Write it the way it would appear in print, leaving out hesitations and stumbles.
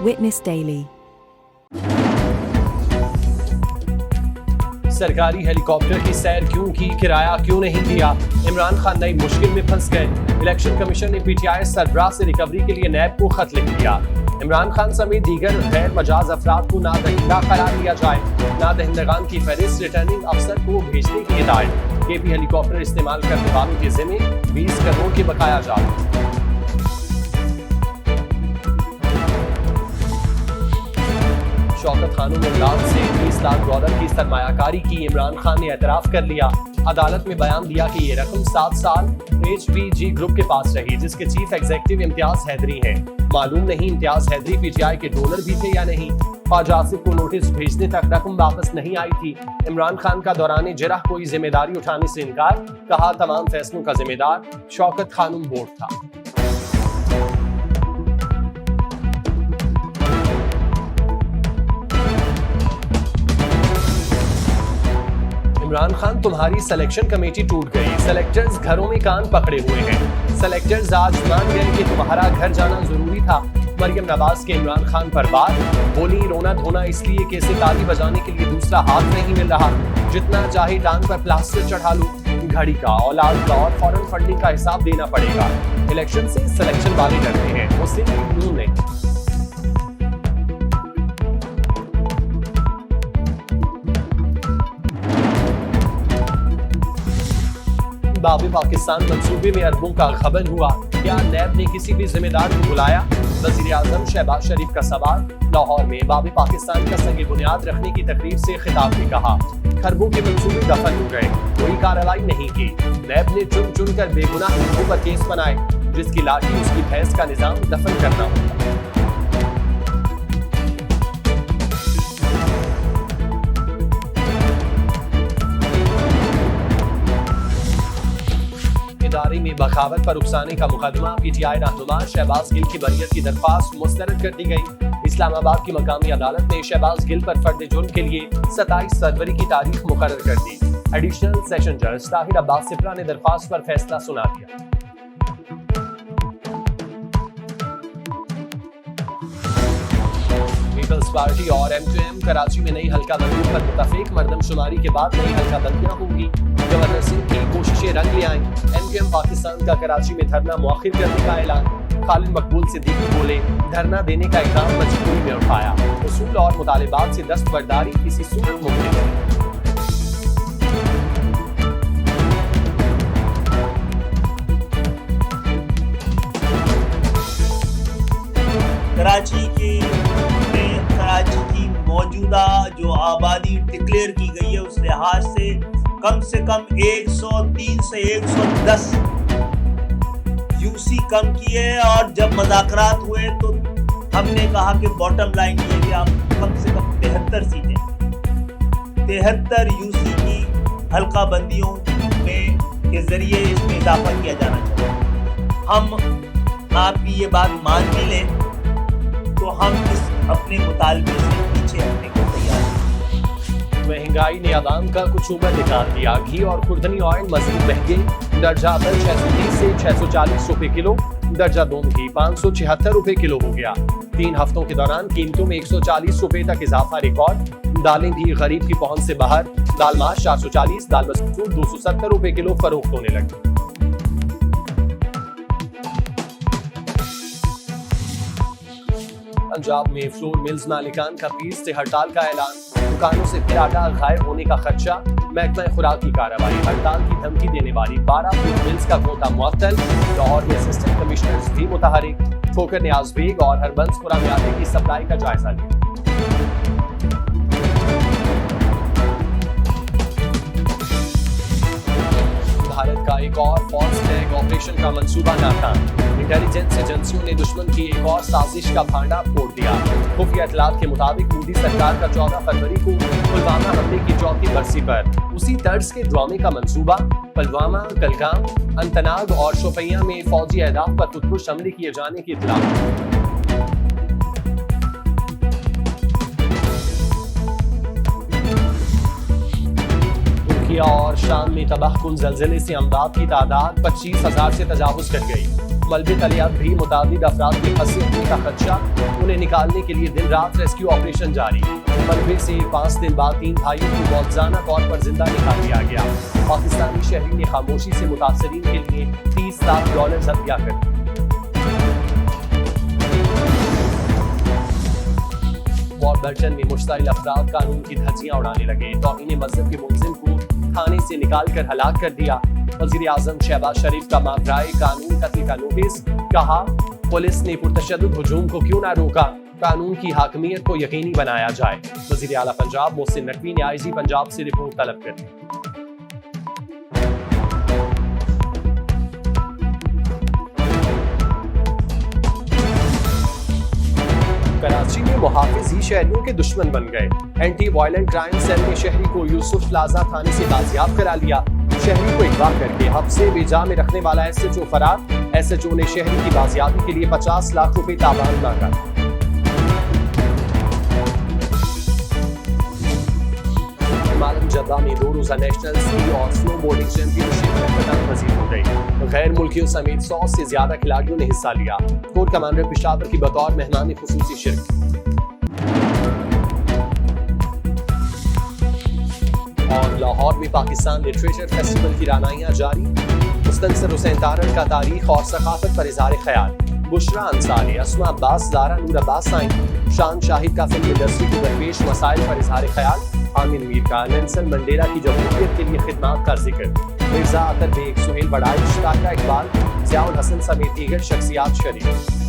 Witness Daily. सरकारी helicopter की सैर क्यों की, किराया क्यों नहीं दिया, इमरान खान नई मुश्किल में फंस गए। इलेक्शन कमीशन ने पीटीआई सरबराह से रिकवरी के लिए नैब को खत लिख दिया। इमरान खान समेत दीगर गैर मजाज अफराद को नादहिंदा करार दिया जाए। नादहिंदगान की फहरिस्त रिटर्निंग अफसर को भेजने की हिदायत। केपी हेलीकॉप्टर इस्तेमाल करने वालों के जिम्मे 20 करोड़ के बकाया जारी। शौकत खानों में से 20 लाख डॉलर की सरमायाकारी की इमरान खान ने एतराफ कर लिया। अदालत में बयान दिया कि ये रकम 7 साल HPG ग्रुप के पास रही, जिसके चीफ एग्जीक्यूटिव इम्तियाज हैदरी हैं। मालूम नहीं इम्तियाज हैदरी पीटीआई के डोनर भी थे या नहीं। ख्वाजा आसिफ को नोटिस भेजने तक रकम वापस नहीं आई थी। इमरान खान का दौरान जिरह कोई जिम्मेदारी उठाने से इनकार, कहा तमाम फैसलों का जिम्मेदार शौकत खानूम बोर्ड था। इमरान खान तुम्हारी सिलेक्शन कमेटी टूट गई, सेलेक्टर्स घरों में कान पकड़े हुए हैं। सेलेक्टर्स आज मान गए कि तुम्हारा घर जाना जरूरी था। मरियम नवाज के इमरान खान पर बात, बोली रोना धोना इसलिए कि इसे ताली बजाने के लिए दूसरा हाथ नहीं मिल रहा। जितना चाहे टांग पर प्लास्टर चढ़ा लो, घड़ी का, औलाद का और फॉरेन फंडिंग का हिसाब देना पड़ेगा। इलेक्शन से सिलेक्शन वाले डरते हैं, मुस्लिम लीग नहीं। बाबे पाकिस्तान मंसूबे में अरबों का खबर हुआ, क्या नैब ने किसी भी जिम्मेदार को बुलाया? वजीर आजम शहबाज शरीफ का सवाल। लाहौर में बाबे पाकिस्तान का संग बुनियाद रखने की तकरीर से खिताब में कहा, खरबों के मंसूबे दफन हो गए, कोई कार्रवाई नहीं की। नैब ने चुन चुन कर बेगुनाह लोगों पर केस बनाए, जिसकी लाठी उसकी भैंस का निजाम दफन करना होगा। इदारे में बगावत पर उकसाने का मुकदमा, पीटीआई रहनुमा शहबाज गिल की बरियत की दरख्वास्त मुस्तरद कर दी गई। इस्लामाबाद की मकामी अदालत ने शहबाज गिल पर फर्द जुर्म के लिए 27 फरवरी की तारीख मुकर्रर कर दी। एडिशनल सेशन जज ताहिर अब्बास सिफरा ने दरख्वास्त पर फैसला सुना दिया। पीपल्स पार्टी और M2M कराची में नई हल्का बंदी पर मुतफिक, मरदमशुमारी के बाद नई हल्का बंदियां होंगी। गवर्नर सिंह की कोशिशें रंग ले आईं। M2M पाकिस्तान का कराची में धरना मुअख्खर करने का ऐलान। खालिद मकबूल सिद्दीकी बोले, धरना देने का इक़दाम मजबूरी में उठाया। उसूल और मुतालिबात से दस्तबरदारी किसी सूरत मुमकिन नहीं। कराची की मौजूदा जो आबादी डिक्लेयर की गई है, उस लिहाज से कम 103 से 110 यूसी कम किए। और जब मुज़ाकरात हुए तो हमने कहा कि बॉटम लाइन ये कि आप कम से कम 73 सीटें, 73 यूसी की हल्का बंदियों में के जरिए इसमें इजाफा किया जाना चाहिए। हम आपकी ये बात मान भी लें तो हम इस अपने मुतालबे से पीछे हटने को तैयार हैं। महंगाई ने आवाम का कुछ ऊपर निकाल दिया। घी और खुर्दनी ऑयल मजीद महंगे, दर्जा अव्वल 630 से 640 रुपए किलो, दर्जा दोम घी 576 रुपए किलो हो गया। 3 हफ्तों के दौरान कीमतों में 140 रुपए तक इजाफा रिकॉर्ड। दालें भी गरीब की पहुंच से बाहर, दाल माश 440, दाल मसूर 270 रुपए किलो फरोख्त होने लगी। पंजाब में फ्लोर मिल्स मालिकान का 20 से हड़ताल का ऐलान। दुकानों से फिर आटा गायब होने का खदशा, महकमा खुराक की कार्रवाई। हड़ताल की धमकी देने वाली 12 फ्लोर मिल्स का कोटा मुअत्तल। लाहौर में असिस्टेंट कमिश्नर्स भी मुतहरिक। फोकर नियाज बेग और हरबंसपुरा में आटे की सप्लाई का जायजा लिया। भारत का एक और फॉल्स फ्लैग ऑपरेशन का मंसूबा नाकाम। इंटेलिजेंस एजेंसियों ने दुश्मन की एक और साजिश का भांडा फोड़ दिया। खुफिया इत्तलात के मुताबिक मोदी सरकार का 14 फरवरी को पुलवामा हमले की 4वीं बरसी पर उसी तर्ज के ड्रामे का मंसूबा। पुलवामा, कलगाम, अंतनाग और शोपियां में फौजी अहदाफ पर खुदकुश हमले किए जाने की इत्तला। तुर्किया और शाम में तबाहकुन ज़लज़ले से अमवात की तादाद 25,000 से तजावुज़ कर गई। मलबे तले अब भी मुताबिद अफराद के फंसे होने का खदशा, उन्हें निकालने के लिए दिन रात रेस्क्यू ऑपरेशन जारी। मलबे से 5 दिन बाद 3 भाइयों को मौजूदा तौर पर जिंदा निकाल लिया गया। पाकिस्तानी शहरी ने खामोशी से मुतासरीन के लिए $30 लाख हदिया कर दिए। वॉरबर्टन में मुश्ताइल अफराद कानून की धज्जियां उड़ाने लगे। तौहीन मजहब के मुलजिम को थाने से निकाल कर हलाक कर दिया। वजीर आजम शहबाज शरीफ का मामराए कानून कत्ल का नोटिस, कहा पुलिस ने पुरतशद्दुद हुजूम को क्यों ना रोका, कानून की हाकमियत को यकीनी बनाया जाए। वजीर आला पंजाब मोहसिन नकवी ने IG पंजाब से रिपोर्ट तलब कर दी। कराची में मुहाफिज ही शहरियों के दुश्मन बन गए। एंटी वायलेंट क्राइम सेल ने शहरी को यूसुफ प्लाजा थाने से बाजियाब करा लिया। शहरी को अगवा करके हफ्से बेजा में रखने वाला SHO फरार। SHO ने शहरी की बाजियाबी के लिए 50 लाख रुपए ताबान मांगा। हिमालय जद्दा में 2 रोजा नेशनल स्की और स्नो बोर्डिंग चैंपियनशिप में पजीर हो गई। गैर मुल्कियों समेत 100 से ज्यादा खिलाड़ियों ने हिस्सा लिया। कोर कमांडर पेशावर की बतौर मेहमान खुसूसी शिरकत। और लाहौर में पाकिस्तान लिटरेचर फेस्टिवल की रानाइयां जारी। मुस्तनसर हुसैन तारड़ का तारीख और सकाफत पर इज़हार ख्याल। बुशरा अंसारी, अस्मा अब्बास, ज़ारा नूर अब्बास साइन, शान शाहिद का फिल्म इंडस्ट्री को दरपेश मसाइल पर इज़हार ख्याल। आमिन मीर का नेल्सन मंडेला की जमहूरियत के लिए खिदमात का जिक्र। मिर्जा अतर बेग, सुहेल बड़ाई, शाकिरा इकबाल, ज़ियाउल हसन समेत दीगर शख्सियात शरीक।